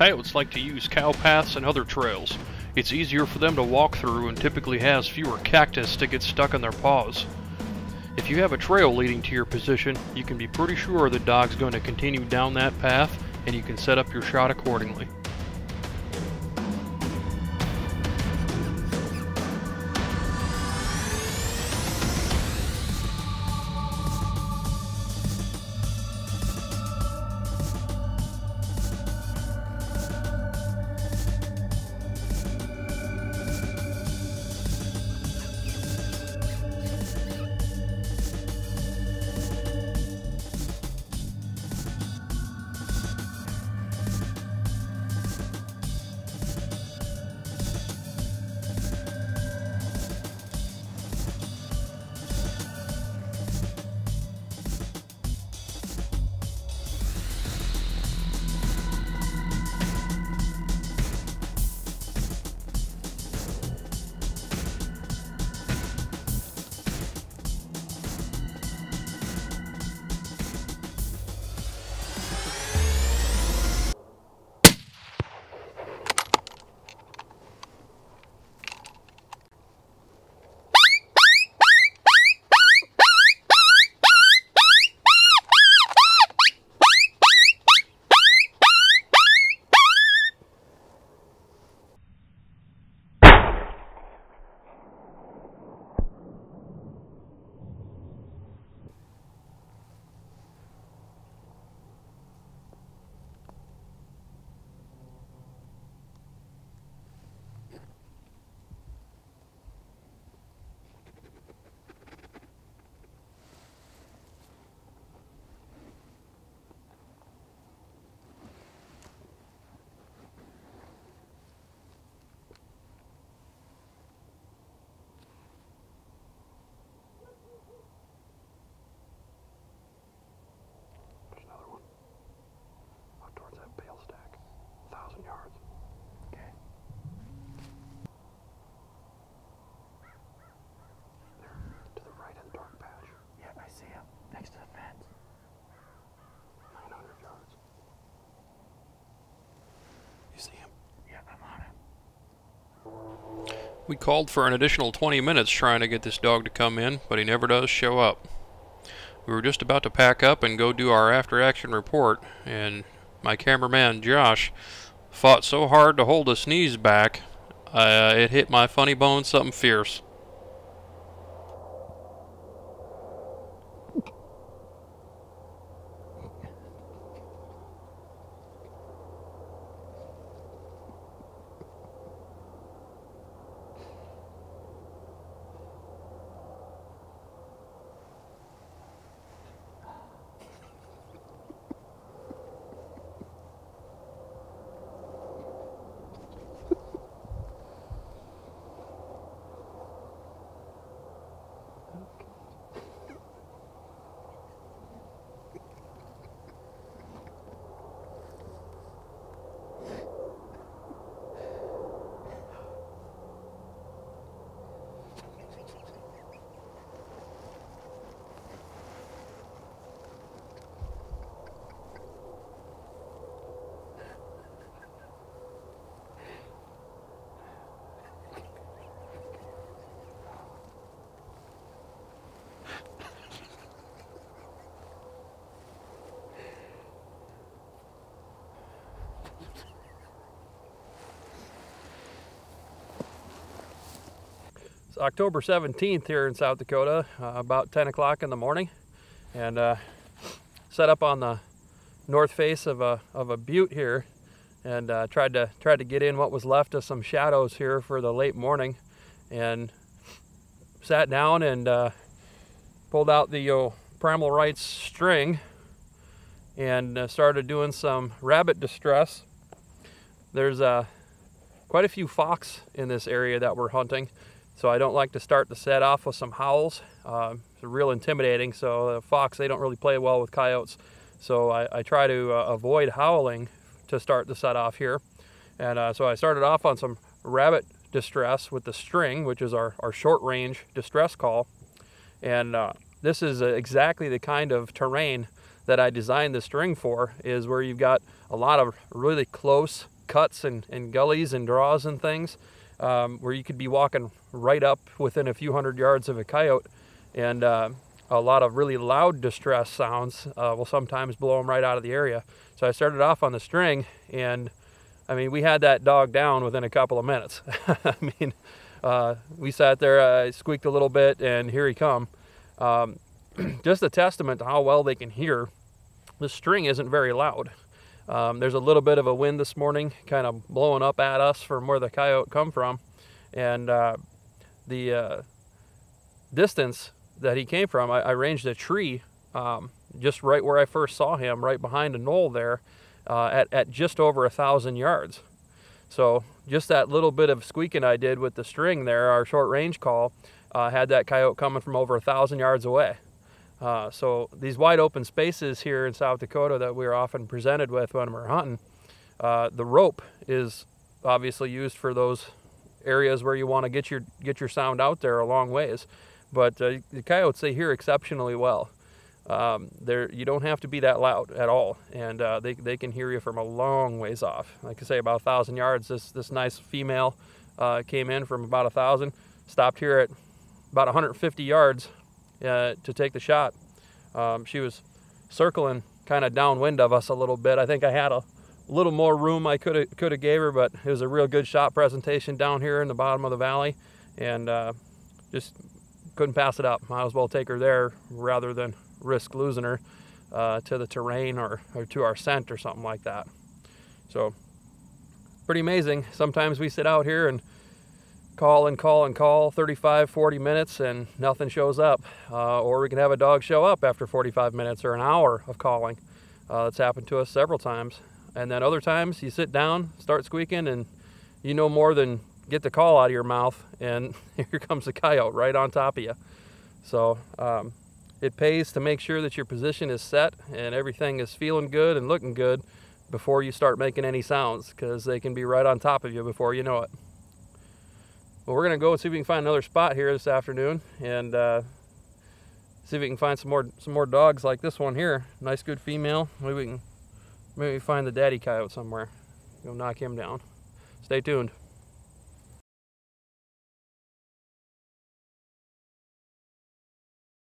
Coyotes like to use cow paths and other trails. It's easier for them to walk through and typically has fewer cactus to get stuck in their paws. If you have a trail leading to your position, you can be pretty sure the dog's going to continue down that path, and you can set up your shot accordingly. We called for an additional 20 minutes trying to get this dog to come in, but he never does show up. We were just about to pack up and go do our after-action report, and my cameraman Josh fought so hard to hold his knees back, it hit my funny bone something fierce. It's October 17th here in South Dakota, about 10 o'clock in the morning, and set up on the north face of a butte here, and tried to get in what was left of some shadows here for the late morning, and sat down and pulled out the Primal Rights string and started doing some rabbit distress. There's quite a few fox in this area that we're hunting, so I don't like to start the set off with some howls. It's real intimidating, so fox, they don't really play well with coyotes. So I try to avoid howling to start the set off here. And so I started off on some rabbit distress with the string, which is our short range distress call. And this is exactly the kind of terrain that I designed the string for, is where you've got a lot of really close cuts and gullies and draws and things, where you could be walking right up within a few hundred yards of a coyote, and a lot of really loud distress sounds will sometimes blow them right out of the area. So I started off on the string, and I mean, we had that dog down within a couple of minutes. I mean, we sat there, I squeaked a little bit, and here he come. Just a testament to how well they can hear. The string isn't very loud. There's a little bit of a wind this morning, kind of blowing up at us from where the coyote come from, and the distance that he came from, I ranged a tree just right where I first saw him, right behind a knoll there, at just over 1,000 yards. So just that little bit of squeaking I did with the string there, our short range call, had that coyote coming from over 1,000 yards away. So these wide open spaces here in South Dakota that we're often presented with when we're hunting, the rope is obviously used for those areas where you want to get your sound out there a long ways. But the coyotes, they hear exceptionally well. You don't have to be that loud at all, and they can hear you from a long ways off. Like I say, about 1,000 yards. This nice female came in from about 1,000, stopped here at about 150 yards to take the shot. She was circling kind of downwind of us a little bit. I think I had a little more room I could have gave her, but it was a real good shot presentation down here in the bottom of the valley, and just couldn't pass it up. Might as well take her there rather than risk losing her to the terrain or to our scent or something like that. So pretty amazing. Sometimes we sit out here and call and call and call 35, 40 minutes and nothing shows up. Or we can have a dog show up after 45 minutes or an hour of calling. That's happened to us several times. And then other times you sit down, start squeaking, and you know more than get the call out of your mouth, and here comes the coyote right on top of you. So it pays to make sure that your position is set and everything is feeling good and looking good before you start making any sounds, because they can be right on top of you before you know it. Well, we're going to go and see if we can find another spot here this afternoon, and see if we can find some more dogs like this one here. Nice, good female. Maybe we find the daddy coyote somewhere. Go knock him down. Stay tuned.